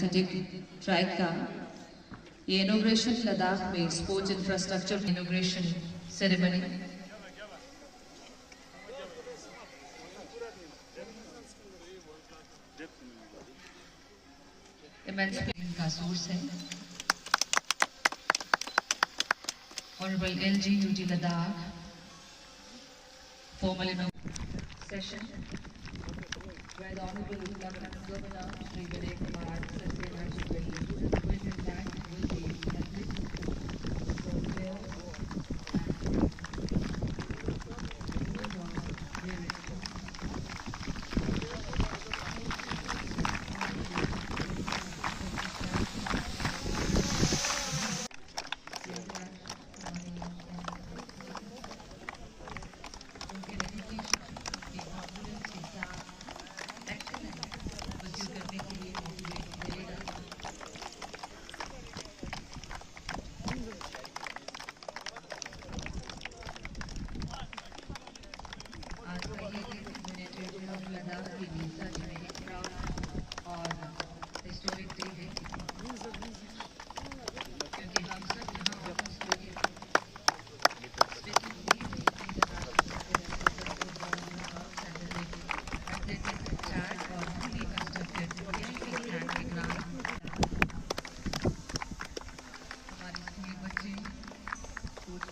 Athletic track का ये inauguration Ladakh में sports infrastructure inauguration ceremony emancipation का सोर्स है। Honorable LG UT Ladakh formal session where the Honorable Lieutenant Governor Shri Vinay Kumar Saxena ji will interact with the athletes, the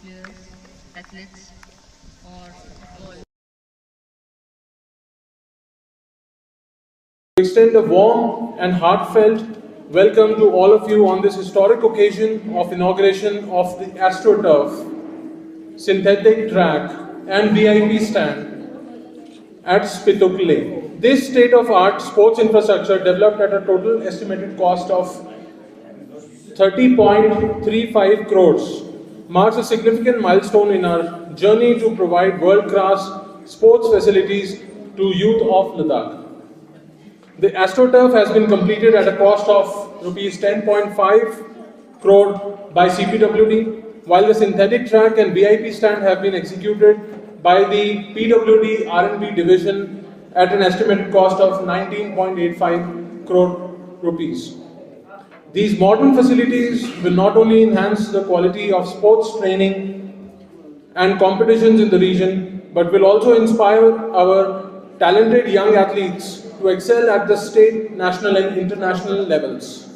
players, athletes or all. Extend a warm and heartfelt welcome to all of you on this historic occasion of inauguration of the AstroTurf synthetic track and VIP stand at Spittokley. This state-of-art sports infrastructure developed at a total estimated cost of 30.35 crores marks a significant milestone in our journey to provide world-class sports facilities to youth of Ladakh. The AstroTurf has been completed at a cost of Rs 10.5 crore by CPWD, while the synthetic track and VIP stand have been executed by the PWD R&B division at an estimated cost of 19.85 crore rupees. These modern facilities will not only enhance the quality of sports training and competitions in the region, but will also inspire our talented young athletes to excel at the state, national and international levels.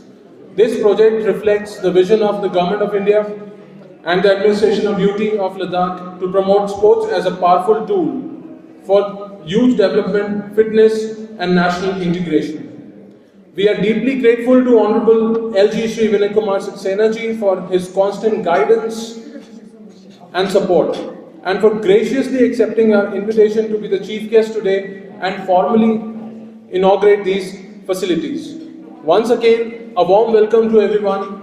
This project reflects the vision of the Government of India and the Administration of UT of Ladakh to promote sports as a powerful tool for youth development, fitness and national integration. We are deeply grateful to Honorable LG Shri Vinay Kumar Saxena ji for his constant guidance and support, and for graciously accepting our invitation to be the chief guest today and formally inaugurate these facilities. Once again, a warm welcome to everyone.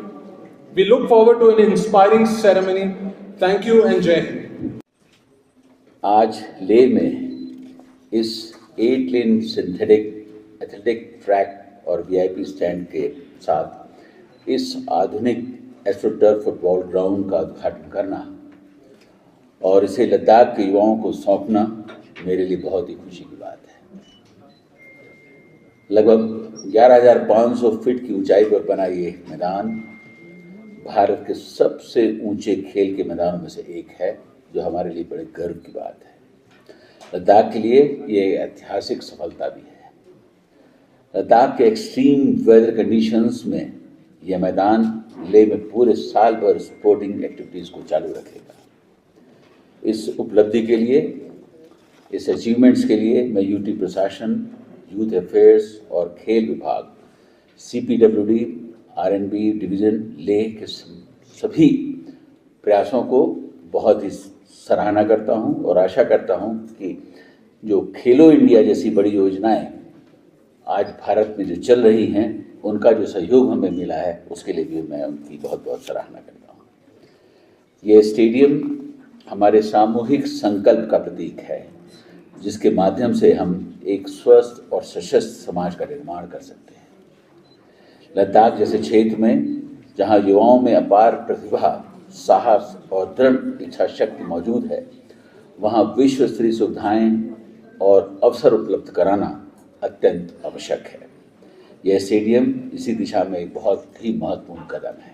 We look forward to an inspiring ceremony. Thank you and Jai Hind. आज लेह में इस 8 लेन synthetic athletic track और VIP stand के साथ इस आधुनिक astroturf football ground का उद्घाटन करना और इसे लद्दाख के युवाओं को सौंपना मेरे लिए बहुत ही खुशी की बात है। लगभग 11,500 फीट की ऊंचाई पर बना ये मैदान भारत के सबसे ऊंचे खेल के मैदानों में से एक है, जो हमारे लिए बड़े गर्व की बात है। लद्दाख के लिए ये ऐतिहासिक सफलता भी है। लद्दाख के एक्सट्रीम वेदर कंडीशंस में यह मैदान लेह में पूरे साल भर स्पोर्टिंग एक्टिविटीज़ को चालू रखेगा। इस उपलब्धि के लिए, इस अचीवमेंट्स के लिए मैं यूटी प्रशासन, यूथ अफेयर्स और खेल विभाग, CPWD, R&B डिवीज़न लेह के सभी प्रयासों को बहुत ही सराहना करता हूं और आशा करता हूं कि जो खेलो इंडिया जैसी बड़ी योजनाएं आज भारत में जो चल रही हैं, उनका जो सहयोग हमें मिला है, उसके लिए भी मैं उनकी बहुत बहुत सराहना करता हूं। ये स्टेडियम हमारे सामूहिक संकल्प का प्रतीक है, जिसके माध्यम से हम एक स्वस्थ और सशक्त समाज का निर्माण कर सकते हैं। लद्दाख जैसे क्षेत्र में जहां युवाओं में अपार प्रतिभा, साहस और दृढ़ इच्छा शक्ति मौजूद है, वहां विश्व स्तरीय सुविधाएं और अवसर उपलब्ध कराना अत्यंत आवश्यक है। यह स्टेडियम इसी दिशा में एक बहुत ही महत्वपूर्ण कदम है।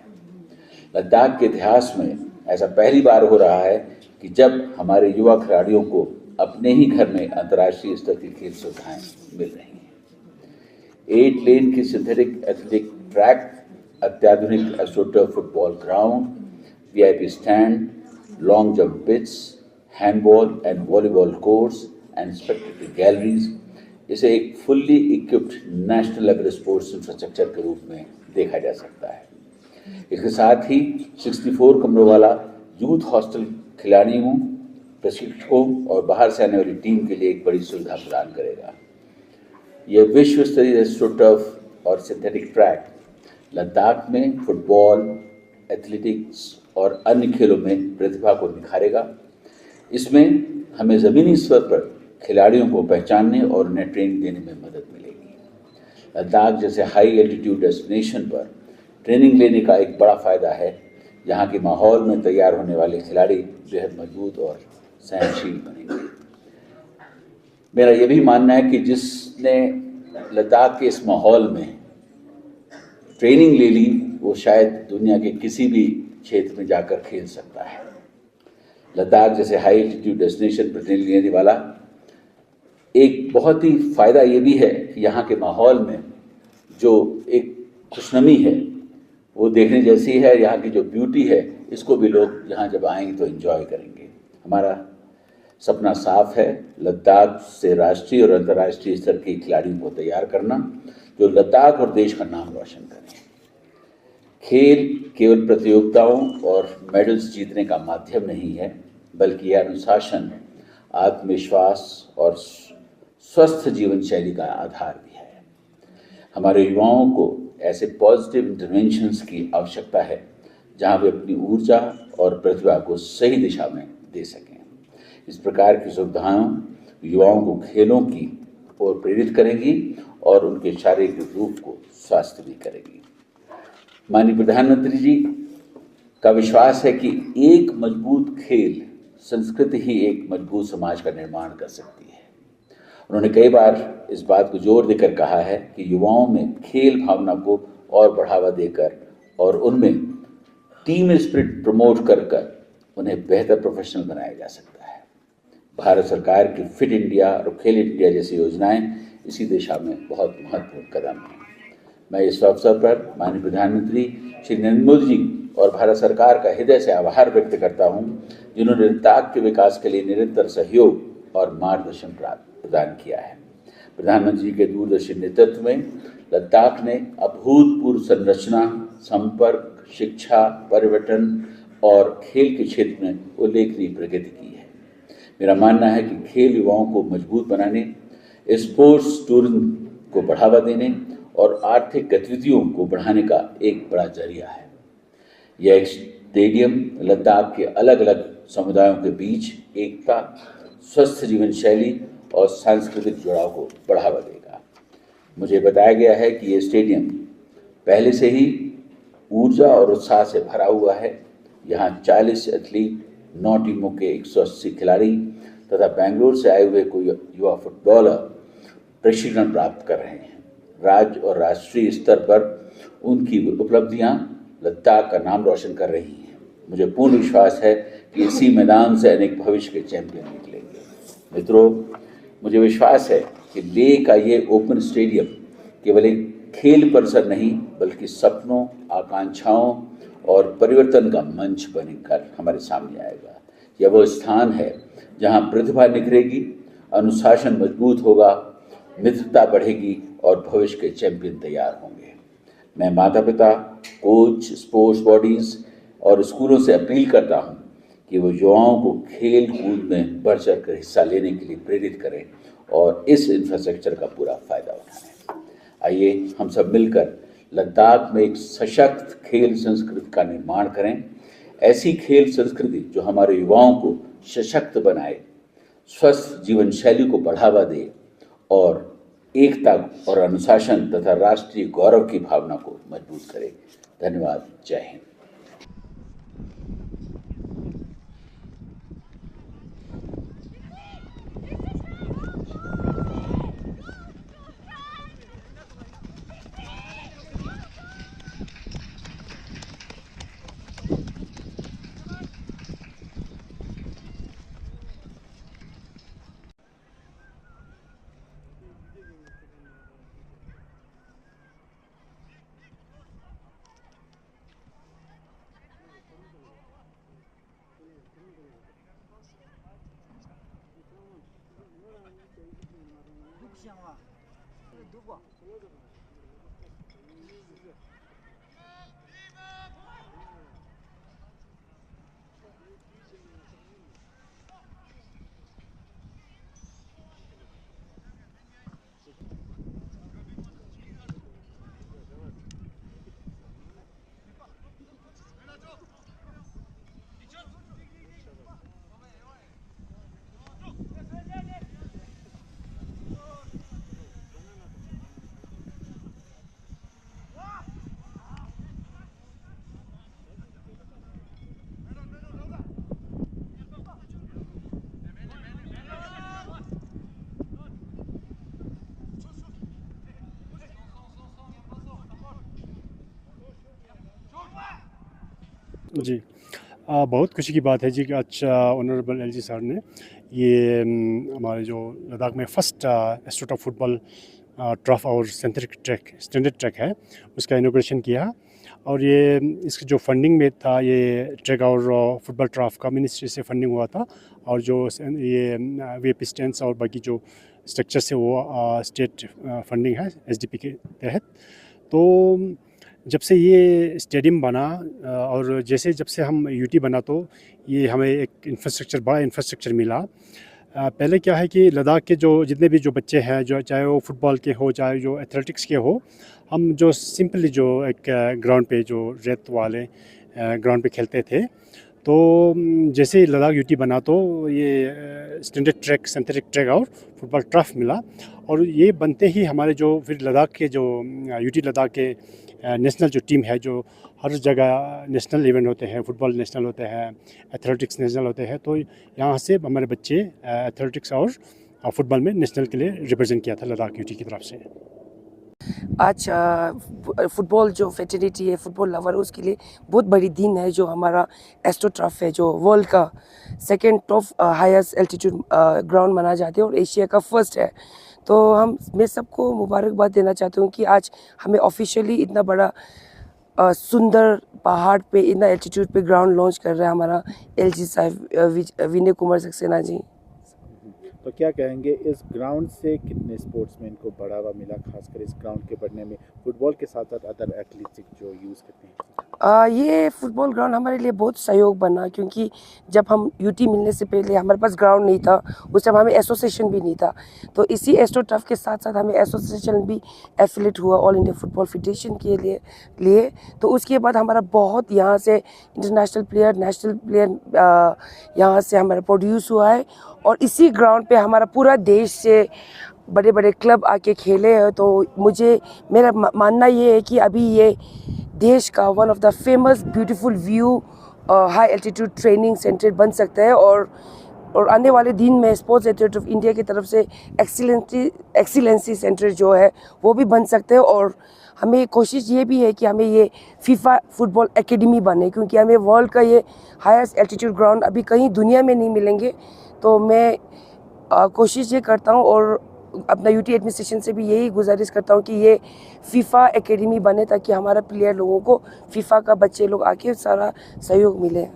लद्दाख के इतिहास में ऐसा पहली बार हो रहा है कि जब हमारे युवा खिलाड़ियों को अपने ही घर में अंतर्राष्ट्रीय स्तर की खेल सुविधाएं मिल रही हैं। 8 लेन की सिंथेटिक एथलेटिक ट्रैक, अत्याधुनिक astroturf football ground, VIP stand, long jump pitch, handball and volleyball courts and spectacle galleries, इसे एक fully equipped national level sports infrastructure के रूप में देखा जा सकता है। इसके साथ ही 64 कमरों वाला यूथ हॉस्टल खिलाड़ियों, प्रशिक्षकों और बाहर से आने वाली टीम के लिए एक बड़ी सुविधा प्रदान करेगा। यह विश्व स्तरीय एस्ट्रोटर्फ और सिंथेटिक ट्रैक लद्दाख में फुटबॉल, एथलेटिक्स और अन्य खेलों में प्रतिभा को निखारेगा। इसमें हमें ज़मीनी स्तर पर खिलाड़ियों को पहचानने और उन्हें ट्रेनिंग देने में मदद मिलेगी। लद्दाख जैसे हाई एल्टीट्यूड डेस्टिनेशन पर ट्रेनिंग लेने का एक बड़ा फ़ायदा है, यहाँ के माहौल में तैयार होने वाले खिलाड़ी बेहद मजबूत और सहनशील बनेंगे। मेरा यह भी मानना है कि जिसने लद्दाख के इस माहौल में ट्रेनिंग ले ली, वो शायद दुनिया के किसी भी क्षेत्र में जाकर खेल सकता है। लद्दाख जैसे हाई एल्टीट्यूड डेस्टिनेशन पर ट्रेनिंग लेने वाला एक बहुत ही फ़ायदा ये भी है कि यहाँ के माहौल में जो एक खुशनमी है वो देखने जैसी है। यहाँ की जो ब्यूटी है, इसको भी लोग यहाँ जब आएंगे तो एंजॉय करेंगे। हमारा सपना साफ है, लद्दाख से राष्ट्रीय और अंतर्राष्ट्रीय स्तर के खिलाड़ियों को तैयार करना जो लद्दाख और देश का नाम रोशन करें। खेल केवल प्रतियोगिताओं और मेडल्स जीतने का माध्यम नहीं है, बल्कि यह अनुशासन, आत्मविश्वास और स्वस्थ जीवन शैली का आधार भी है। हमारे युवाओं को ऐसे पॉजिटिव इंटरवेंशंस की आवश्यकता है जहां वे अपनी ऊर्जा और प्रतिभा को सही दिशा में दे सकें। इस प्रकार की सुविधाएं युवाओं को खेलों की ओर प्रेरित करेंगी और उनके शारीरिक रूप को स्वस्थ भी करेगी। माननीय प्रधानमंत्री जी का विश्वास है कि एक मजबूत खेल संस्कृति ही एक मजबूत समाज का निर्माण कर सकती है। उन्होंने कई बार इस बात को जोर देकर कहा है कि युवाओं में खेल भावना को और बढ़ावा देकर और उनमें टीम स्पिरिट प्रमोट कर उन्हें बेहतर प्रोफेशनल बनाया जा सकता है। भारत सरकार की फिट इंडिया और खेल इंडिया जैसी योजनाएं इसी दिशा में बहुत महत्वपूर्ण कदम हैं। मैं इस अवसर पर माननीय प्रधानमंत्री श्री नरेंद्र मोदी जी और भारत सरकार का हृदय से आभार व्यक्त करता हूं, जिन्होंने लद्दाख के विकास के लिए निरंतर सहयोग और मार्गदर्शन प्रदान किया है। प्रधानमंत्री जी के दूरदर्शी नेतृत्व में लद्दाख ने अभूतपूर्व संरचना, संपर्क, शिक्षा, पर्यटन और खेल के क्षेत्र में उल्लेखनीय प्रगति की है। मेरा मानना है कि खेल युवाओं को मजबूत बनाने, स्पोर्ट्स टूरिज्म को बढ़ावा देने और आर्थिक गतिविधियों को बढ़ाने का एक बड़ा जरिया है। यह एक स्टेडियम लद्दाख के अलग अलग समुदायों के बीच एकता, स्वस्थ जीवन शैली और सांस्कृतिक जुड़ाव को बढ़ावा देगा। मुझे बताया गया है कि यह स्टेडियम पहले से ही ऊर्जा और उत्साह से भरा हुआ है। यहाँ 40 एथलीट, 9 टीमों के 180 खिलाड़ी तथा बेंगलुरु से आए हुए कोई युवा फुटबॉलर प्रशिक्षण प्राप्त कर रहे हैं। राज्य और राष्ट्रीय स्तर पर उनकी उपलब्धियां लद्दाख का नाम रोशन कर रही हैं। मुझे पूर्ण विश्वास है कि इसी मैदान से अनेक भविष्य के चैंपियन निकलेंगे। मित्रों, मुझे विश्वास है कि लेह का ये ओपन स्टेडियम केवल एक खेल परिसर नहीं, बल्कि सपनों, आकांक्षाओं और परिवर्तन का मंच बनकर हमारे सामने आएगा। यह वो स्थान है जहां प्रतिभा निखरेगी, अनुशासन मजबूत होगा, मित्रता बढ़ेगी और भविष्य के चैंपियन तैयार होंगे। मैं माता पिता, कोच, स्पोर्ट्स बॉडीज और स्कूलों से अपील करता हूं कि वो युवाओं को खेल कूद में बढ़ चढ़ कर हिस्सा लेने के लिए प्रेरित करें और इस इंफ्रास्ट्रक्चर का पूरा फायदा उठाएं। आइए हम सब मिलकर लद्दाख में एक सशक्त खेल संस्कृति का निर्माण करें। ऐसी खेल संस्कृति जो हमारे युवाओं को सशक्त बनाए, स्वस्थ जीवन शैली को बढ़ावा दे और एकता और अनुशासन तथा राष्ट्रीय गौरव की भावना को मजबूत करे। धन्यवाद। जय हिंद। जी बहुत खुशी की बात है जी कि आज ऑनरेबल एलजी सर ने ये हमारे जो लद्दाख में फर्स्ट एस्ट्रोटर्फ फुटबॉल ट्रफ और सेंट्रिक ट्रैक स्टैंडर्ड ट्रैक है उसका इनॉग्रेशन किया। और ये इसकी जो फंडिंग में था, ये ट्रैक और फुटबॉल ट्रफ का मिनिस्ट्री से फंडिंग हुआ था, और जो ये वीआईपी स्टैंड्स और बाकी जो स्ट्रक्चर से वो स्टेट फंडिंग है एसडीपी के तहत। तो जब से ये स्टेडियम बना और जब से हम यूटी बना, तो ये हमें एक बड़ा इंफ्रास्ट्रक्चर मिला। पहले क्या है कि लद्दाख के जो जितने भी जो बच्चे हैं, जो चाहे वो फुटबॉल के हो, चाहे जो एथलेटिक्स के हो, हम जो सिंपली जो एक ग्राउंड पे जो रेत वाले ग्राउंड पे खेलते थे। तो जैसे ही लद्दाख यूटी बना, तो ये स्टैंडर्ड ट्रैक, सिंथेटिक ट्रैक और फुटबॉल ट्रफ मिला। और ये बनते ही हमारे जो फिर लद्दाख के जो यूटी लद्दाख के नेशनल जो टीम है, जो हर जगह नेशनल इवेंट होते हैं, फुटबॉल नेशनल होते हैं, एथलेटिक्स नेशनल होते हैं, तो यहाँ से हमारे बच्चे एथलेटिक्स और फुटबॉल में नेशनल के लिए रिप्रेजेंट किया था लद्दाख यूटी की तरफ से। आज फुटबॉल जो फेटर्निटी है, फुटबॉल लवर, उसके लिए बहुत बड़ी दिन है। जो हमारा एस्ट्रोटर्फ है, जो वर्ल्ड का second top highest altitude ground माना जाता है और एशिया का फर्स्ट है। तो मैं सबको मुबारकबाद देना चाहता हूँ कि आज हमें ऑफिशियली इतना बड़ा सुंदर पहाड़ पे, इतना एल्टीट्यूड पे ग्राउंड लॉन्च कर रहा है हमारा एलजी साहब विनय कुमार सक्सेना जी। तो क्या कहेंगे, इस ग्राउंड से कितने स्पोर्ट्समैन को बढ़ावा मिला, खासकर इस ग्राउंड के बढ़ने में, फुटबॉल के साथ साथ अदर एथलेटिक्स जो यूज़ करते हैं? ये फुटबॉल ग्राउंड हमारे लिए बहुत सहयोग बना, क्योंकि जब हम यूटी मिलने से पहले हमारे पास ग्राउंड नहीं था, उस टाइम हमें एसोसिएशन भी नहीं था। तो इसी एस्ट्रोटर्फ के साथ साथ हमें एसोसिएशन भी एफिलेट हुआ ऑल इंडिया फुटबॉल फेडरेशन के लिए। तो उसके बाद हमारा बहुत यहाँ से इंटरनेशनल प्लेयर, नेशनल प्लेयर यहाँ से हमारा प्रोड्यूस हुआ है। और इसी ग्राउंड पे हमारा पूरा देश से बड़े बड़े क्लब आके खेले हैं। तो मेरा मानना ये है कि अभी ये देश का one of the famous beautiful view high altitude training centre बन सकता है। और आने वाले दिन में स्पोर्ट्स अथॉरिटी ऑफ इंडिया की तरफ से एक्सीलेंसी सेंटर जो है वो भी बन सकते हैं। और हमें कोशिश ये भी है कि हमें ये फीफा फुटबॉल एकेडमी बने, क्योंकि हमें वर्ल्ड का ये हाईएस्ट एल्टीट्यूड ग्राउंड अभी कहीं दुनिया में नहीं मिलेंगे। तो मैं कोशिश ये करता हूँ और अपना यूटी एडमिनिस्ट्रेशन से भी यही गुजारिश करता हूँ कि ये फीफा एकेडमी बने, ताकि हमारा प्लेयर लोगों को फीफा का बच्चे लोग आके सारा सहयोग मिले।